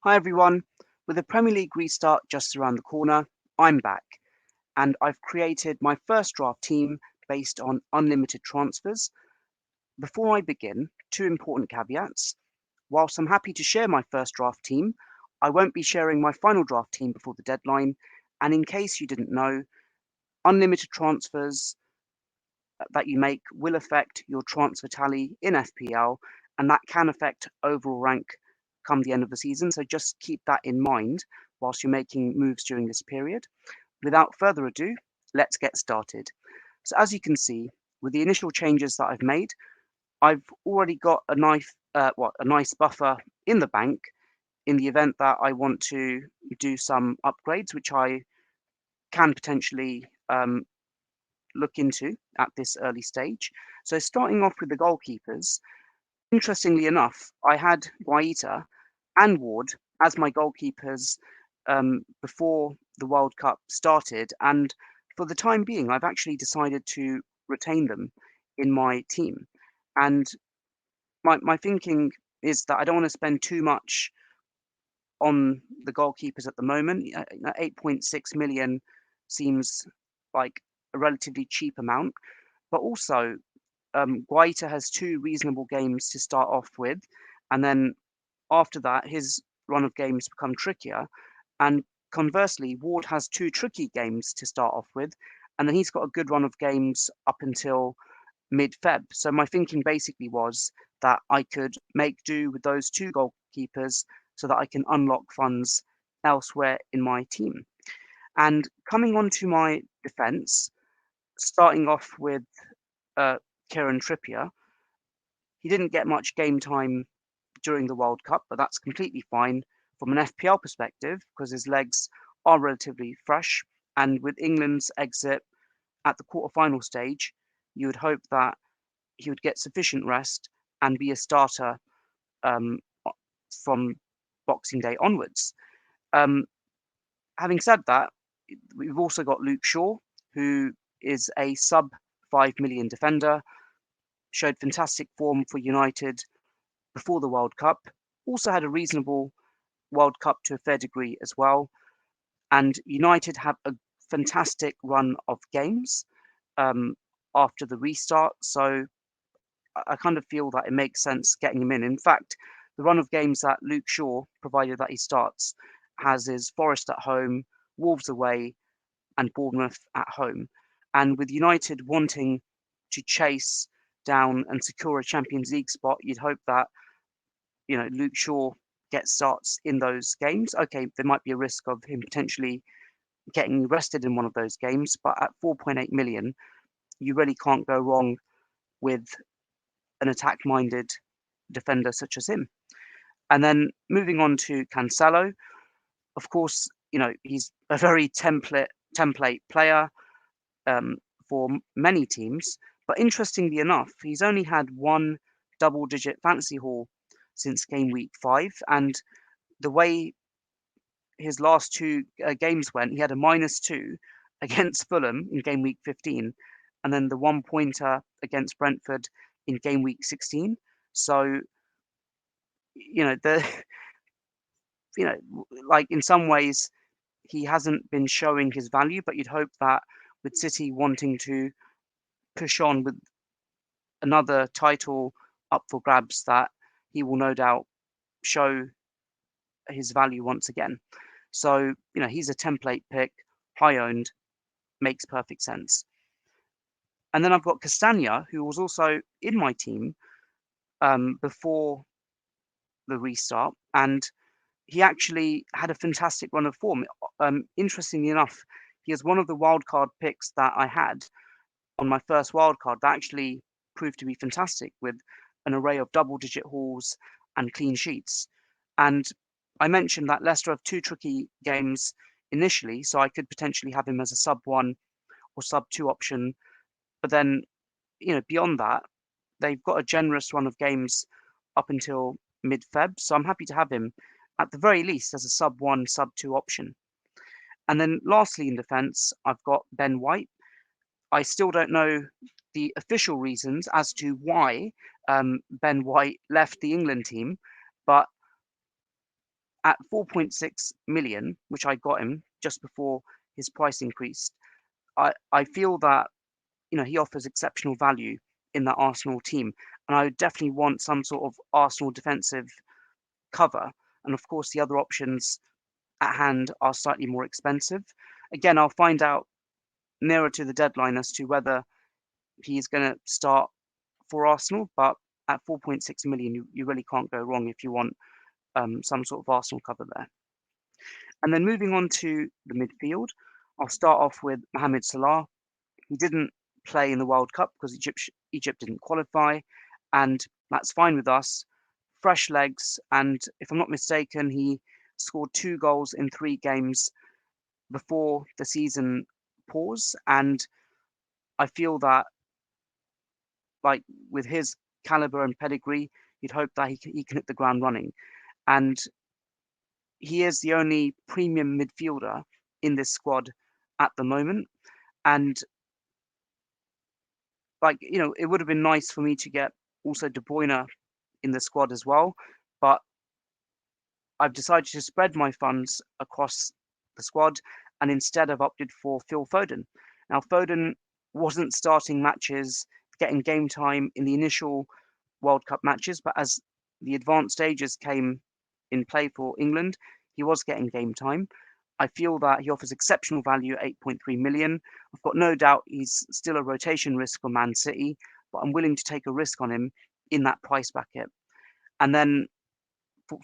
Hi everyone. With the Premier League restart just around the corner, I'm back and I've created my first draft team based on unlimited transfers. Before I begin, two important caveats. Whilst I'm happy to share my first draft team, I won't be sharing my final draft team before the deadline. And in case you didn't know, unlimited transfers that you make will affect your transfer tally in FPL, and that can affect overall rank come the end of the season. So just keep that in mind whilst you're making moves during this period. Without further ado, let's get started. So as you can see, with the initial changes that I've made, I've already got a nice buffer in the bank in the event that I want to do some upgrades, which I can potentially look into at this early stage. So starting off with the goalkeepers, interestingly enough, I had Guaita and Ward as my goalkeepers before the World Cup started, and for the time being, I've actually decided to retain them in my team. And my thinking is that I don't want to spend too much on the goalkeepers at the moment. 8.6 million seems like a relatively cheap amount, but also Guaita has two reasonable games to start off with, and then after that, his run of games become trickier. And conversely, Ward has two tricky games to start off with, and then he's got a good run of games up until mid-Feb. So my thinking basically was that I could make do with those two goalkeepers so that I can unlock funds elsewhere in my team. And coming on to my defence, starting off with uh, Kieran Trippier, he didn't get much game time during the World Cup, but that's completely fine from an FPL perspective because his legs are relatively fresh. And with England's exit at the quarter-final stage, you would hope that he would get sufficient rest and be a starter um, from Boxing Day onwards. Um, Having said that, we've also got Luke Shaw, who is a sub 5 million defender, showed fantastic form for United before the World Cup, also had a reasonable World Cup to a fair degree as well. And United have a fantastic run of games um, after the restart. So I kind of feel that it makes sense getting him in. In fact, the run of games that Luke Shaw, provided that he starts, has is Forest at home, Wolves away, and Bournemouth at home. And with United wanting to chase down and secure a Champions League spot, you'd hope that Luke Shaw gets starts in those games. Okay, there might be a risk of him potentially getting rested in one of those games, but at 4.8 million, you really can't go wrong with an attack-minded defender such as him. And then moving on to Cancelo, of course, he's a very template player um, for many teams. But interestingly enough, he's only had one double-digit fantasy haul since game week 5, and the way his last two games went, he had a -2 against Fulham in game week 15, and then the one-pointer against Brentford in game week 16. So, the you know, like in some ways, he hasn't been showing his value, but you'd hope that with City wanting to push on with another title up for grabs, that he will no doubt show his value once again. So, he's a template pick, high owned, makes perfect sense. And then I've got Castagna, who was also in my team before the restart, and he actually had a fantastic run of form. Interestingly enough, he is one of the wildcard picks that I had on my first wildcard that actually proved to be fantastic with an array of double-digit hauls and clean sheets. And I mentioned that Leicester have two tricky games initially, so I could potentially have him as a sub 1 or sub 2 option. But then, beyond that, they've got a generous run of games up until mid-Feb, so I'm happy to have him at the very least as a sub 1, sub 2 option. And then lastly in defence, I've got Ben White. I still don't know the official reasons as to why Ben White left the England team, but at 4.6 million, which I got him just before his price increased, I feel that he offers exceptional value in that Arsenal team, and I would definitely want some sort of Arsenal defensive cover. And of course, the other options at hand are slightly more expensive. Again, I'll find out nearer to the deadline as to whether he's going to start for Arsenal, but at 4.6 million, you really can't go wrong if you want some sort of Arsenal cover there. And then moving on to the midfield, I'll start off with Mohamed Salah. He didn't play in the World Cup because Egypt didn't qualify, and that's fine with us. Fresh legs, and if I'm not mistaken, he scored 2 goals in 3 games before the season pause, and I feel that, like, with his caliber and pedigree, you'd hope that he can hit the ground running. And he is the only premium midfielder in this squad at the moment. And it would have been nice for me to get also De Bruyne in the squad as well, but I've decided to spread my funds across the squad, and instead I've opted for Phil Foden. Now, Foden wasn't starting matches, getting game time in the initial World Cup matches, but as the advanced stages came in play for England, he was getting game time. I feel that he offers exceptional value at 8.3 million. I've got no doubt he's still a rotation risk for Man City, but I'm willing to take a risk on him in that price bracket. And then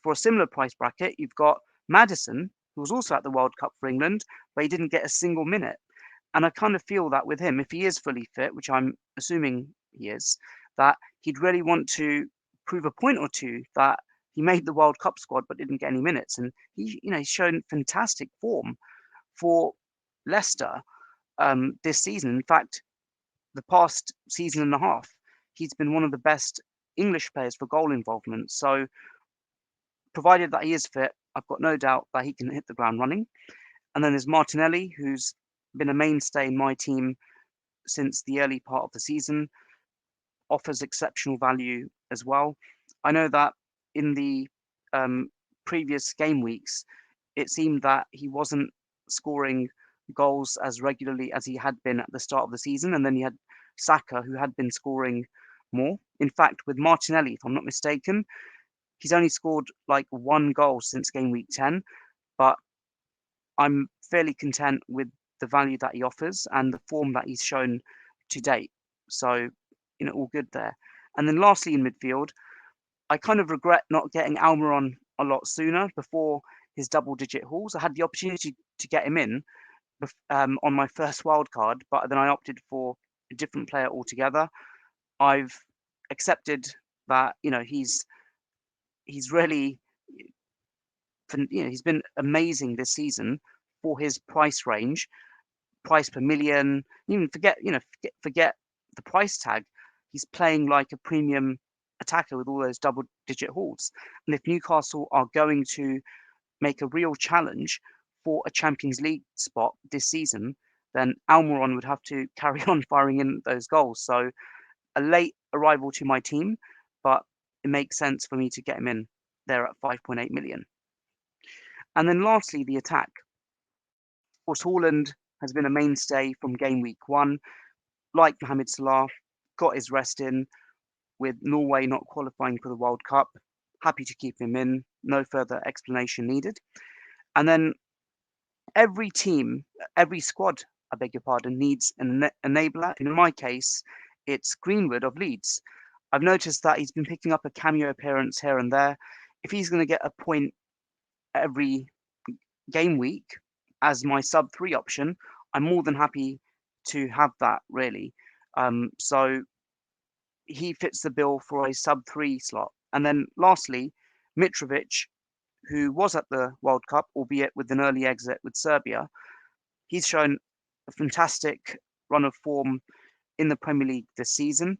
for a similar price bracket, you've got Maddison, who was also at the World Cup for England, but he didn't get a single minute. And I kind of feel that with him, if he is fully fit, which I'm assuming he is, that he'd really want to prove a point or two that he made the World Cup squad but didn't get any minutes. And he's shown fantastic form for Leicester this season. In fact, the past season and a half, he's been one of the best English players for goal involvement. So provided that he is fit, I've got no doubt that he can hit the ground running. And then there's Martinelli, who's been a mainstay in my team since the early part of the season, offers exceptional value as well. I know that in the previous game weeks, it seemed that he wasn't scoring goals as regularly as he had been at the start of the season. And then you had Saka, who had been scoring more. In fact, with Martinelli, if I'm not mistaken, he's only scored like 1 goal since game week 10, but I'm fairly content with the value that he offers and the form that he's shown to date. So, all good there. And then lastly in midfield, I kind of regret not getting Almiron a lot sooner before his double-digit hauls. I had the opportunity to get him in on my first wild card, but then I opted for a different player altogether. I've accepted that, he's really, he's been amazing this season for his price range, price per million. Even forget the price tag. He's playing like a premium attacker with all those double-digit hauls. And if Newcastle are going to make a real challenge for a Champions League spot this season, then Almiron would have to carry on firing in those goals. So a late arrival to my team, but it makes sense for me to get him in there at 5.8 million. And then lastly, the attack. Of course, Haaland has been a mainstay from game week 1. Like Mohamed Salah, got his rest in with Norway not qualifying for the World Cup. Happy to keep him in. No further explanation needed. And then every squad, I beg your pardon, needs an enabler. In my case, it's Greenwood of Leeds. I've noticed that he's been picking up a cameo appearance here and there. If he's going to get a point every game week as my sub 3 option, I'm more than happy to have that, really. So he fits the bill for a sub 3 slot. And then lastly, Mitrovic, who was at the World Cup, albeit with an early exit with Serbia. He's shown a fantastic run of form in the Premier League this season.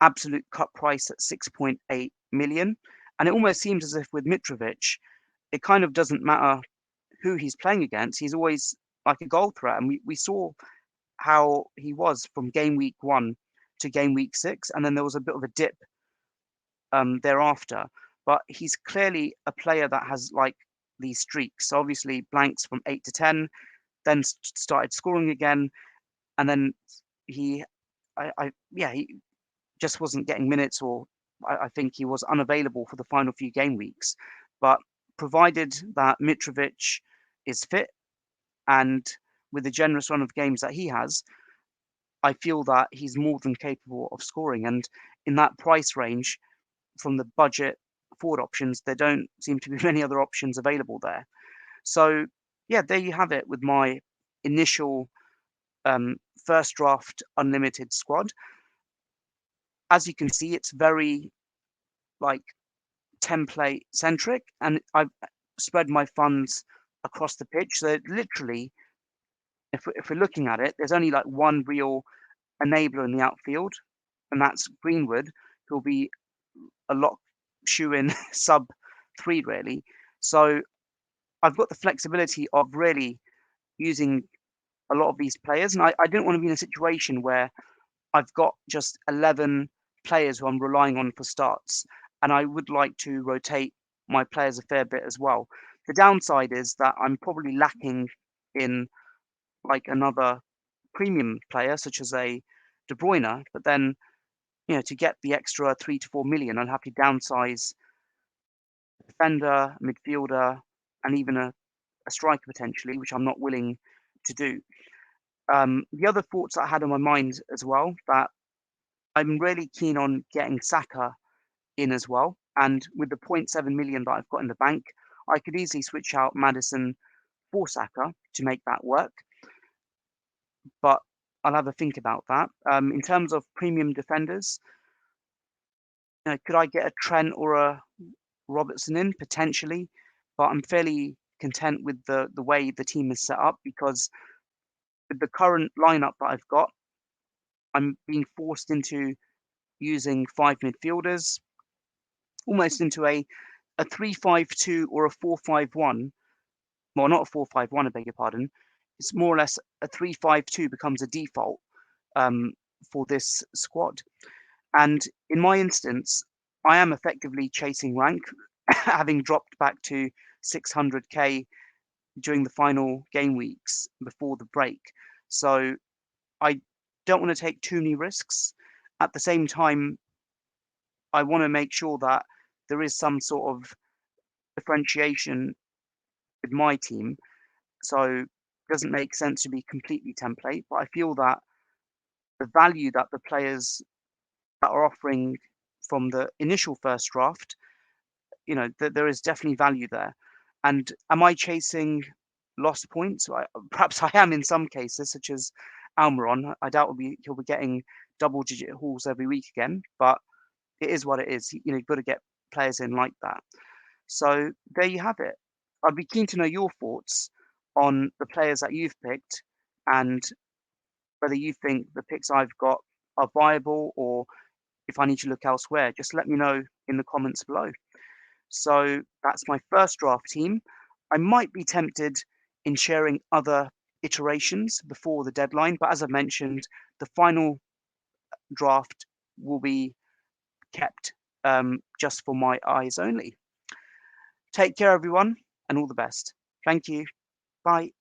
Absolute cut price at 6.8 million. And it almost seems as if with Mitrovic, it kind of doesn't matter who he's playing against. He's always like a goal threat. And we saw how he was from game week 1 to game week 6. And then there was a bit of a dip thereafter. But he's clearly a player that has like these streaks. So obviously blanks from 8 to 10, then started scoring again, and then he, he just wasn't getting minutes, or I think he was unavailable for the final few game weeks. But provided that Mitrovic is fit and with the generous run of games that he has, I feel that he's more than capable of scoring. And in that price range, from the budget forward options, there don't seem to be many other options available there. So, yeah, there you have it with my initial um, first draft unlimited squad. As you can see, it's very like template centric, and I've spread my funds across the pitch. So literally, if we're looking at it, there's only like one real enabler in the outfield, and that's Greenwood, who'll be a lot shoe in sub 3 really. So I've got the flexibility of really using a lot of these players, and I didn't want to be in a situation where I've got just 11 players who I'm relying on for starts, and I would like to rotate my players a fair bit as well. The downside is that I'm probably lacking in like another premium player such as a De Bruyne, but then to get the extra 3 to 4 million, I'd have to downsize defender, midfielder, and even a striker potentially, which I'm not willing to do. The other thoughts I had on my mind as well, that I'm really keen on getting Saka in as well. And with the 0.7 million that I've got in the bank, I could easily switch out Madison for Saka to make that work. But I'll have a think about that. In terms of premium defenders, could I get a Trent or a Robertson in potentially? But I'm fairly content with the way the team is set up, because with the current lineup that I've got, I'm being forced into using 5 midfielders, almost into a 3-5-2 or a 4-5-1. Well, not a 4-5-1, I beg your pardon. It's more or less a 3-5-2 becomes a default um, for this squad. And in my instance, I am effectively chasing rank, having dropped back to 600k during the final game weeks before the break. So I don't want to take too many risks. At the same time, I want to make sure that there is some sort of differentiation with my team. So it doesn't make sense to be completely template, but I feel that the value that the players that are offering from the initial first draft, that there is definitely value there. And am I chasing lost points? Perhaps I am in some cases, such as Almiron. I doubt he'll be getting double-digit hauls every week again, but it is what it is. You've got to get players in like that. So there you have it. I'd be keen to know your thoughts on the players that you've picked, and whether you think the picks I've got are viable, or if I need to look elsewhere. Just let me know in the comments below. So that's my first draft team. I might be tempted in sharing other iterations before the deadline, but as I mentioned, the final draft will be kept just for my eyes only. Take care, everyone, and all the best. Thank you. Bye.